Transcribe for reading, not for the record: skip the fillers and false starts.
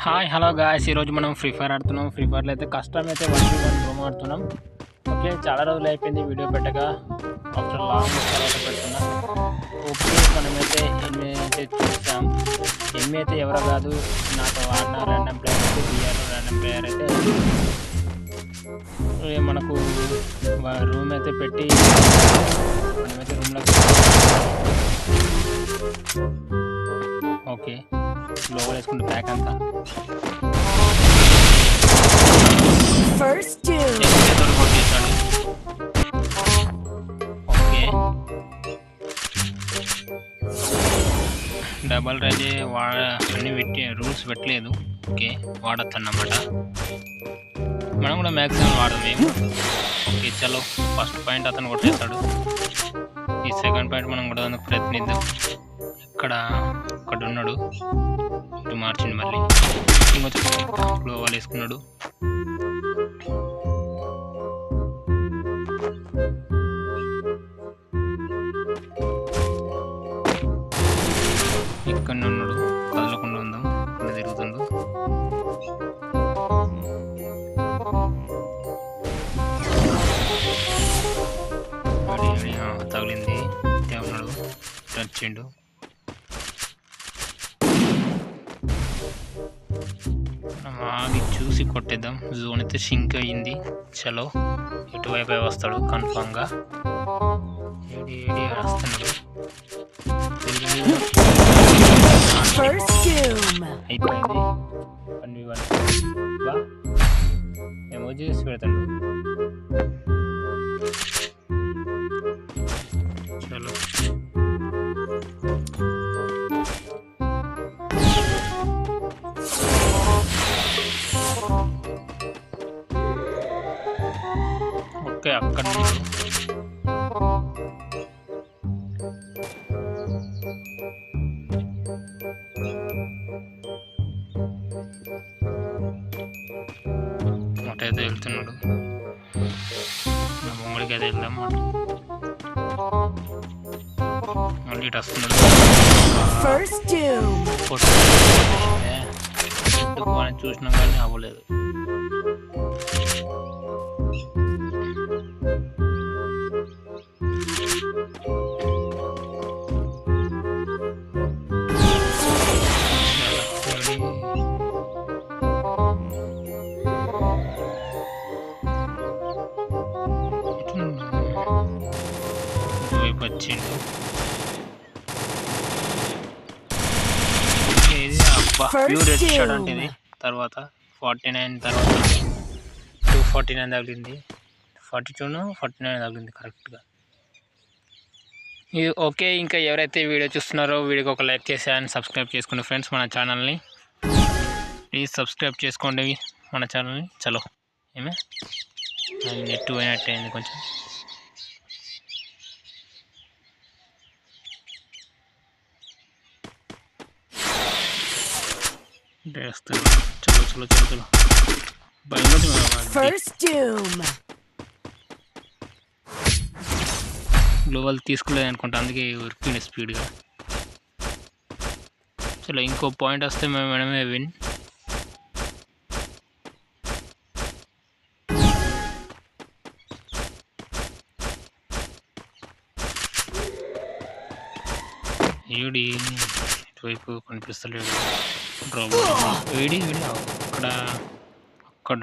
Hi hello guys, ఈరోజు మనం free fire ఆడుతున్నాం. ఫ్రీ ఫైర్లో అయితే కష్టం అయితే 1v1 రూమ్ ఆడుతున్నాం. ఓకే, చాలా రోజులు అయిపోయింది వీడియో పెట్టగా. ఆఫ్టర్ లాంగ్ తర్వాత పెడుతున్నా. ఓకే, మనమైతే ఎన్ని అయితే చూసాం. ఎన్ని అయితే ఎవరో కాదు, నాతో ఆడిన ర్యాండమ్ ప్లేయర్ అయితే బిఆర్ ర్యాండమ్ ప్లేయర్ అయితే మనకు రూమ్ అయితే పెట్టి మనమైతే రూమ్లోకి ఓకే లోపల వేసుకుంటే ప్యాక్ అంతా కొట్టేసాడు. ఓకే, డబల్ రైజే అన్ని పెట్టి రూల్స్ పెట్టలేదు. ఓకే, వాడచ్చు అన్నమాట. మనం కూడా మ్యాక్సిమం వాడమేము. ఓకే, చలో ఫస్ట్ పాయింట్ అతను కొట్టేస్తాడు. ఈ సెకండ్ పాయింట్ మనం కూడా ప్రయత్నిద్దాం. ఇక్కడ ఒకడు ఉన్నాడు, ఇటు మార్చింది మళ్ళీ. ఇంకొంచెం గ్లోవాల్ వేసుకున్నాడు. ఇక్కడ ఉన్నాడు, కదలకుండా ఉందాం. ఇక్కడ తిరుగుతుండు. తగిలింది, ఉన్నాడు, వచ్చిండు. ఆగి చూసి కొట్టేద్దాం. జోన్ అయితే సింక్ అయ్యింది. చలో ఇటువైపు వస్తాడు కన్ఫామ్గా. ఏడి వస్తున్నాడు. అయిపోయింది 1v1. ఎమోజీస్ పెడతాడు. చలో ఓకే, అక్కడ అటైతే వెళ్తున్నాడు. బొమ్మడికి అయితే వెళ్దాం. మళ్ళీ ఇటు వస్తున్నాడు. చూసినాం కానీ అవ్వలేదు. వచ్చిండు. ఇది అబ్బా ప్యూర్ రెడ్ షాట్ అంటే ఇది. తర్వాత 49 తర్వాత 249 తగిలింది. 49 తగిలింది కరెక్ట్గా. ఇది ఓకే. ఇంకా ఎవరైతే వీడియో చూస్తున్నారో వీడియోకి ఒక లైక్ చేసి అండ్ సబ్స్క్రైబ్ చేసుకోండి ఫ్రెండ్స్ మన ఛానల్ని. ప్లీజ్ సబ్స్క్రైబ్ చేసుకోండి మన ఛానల్ని. చలో ఏమే నెట్ పోయినట్టు అయింది కొంచెం. చలో చలో చలో చలో గ్లోబల్ తీసుకోలేదు అనుకుంటా, అందుకే ఉరికింది స్పీడ్గా. చలో ఇంకో పాయింట్ వస్తే మనమే విన్. ఈడి ఇటువైపు కనిపిస్తలేడు. వేడి అక్కడ అక్కడ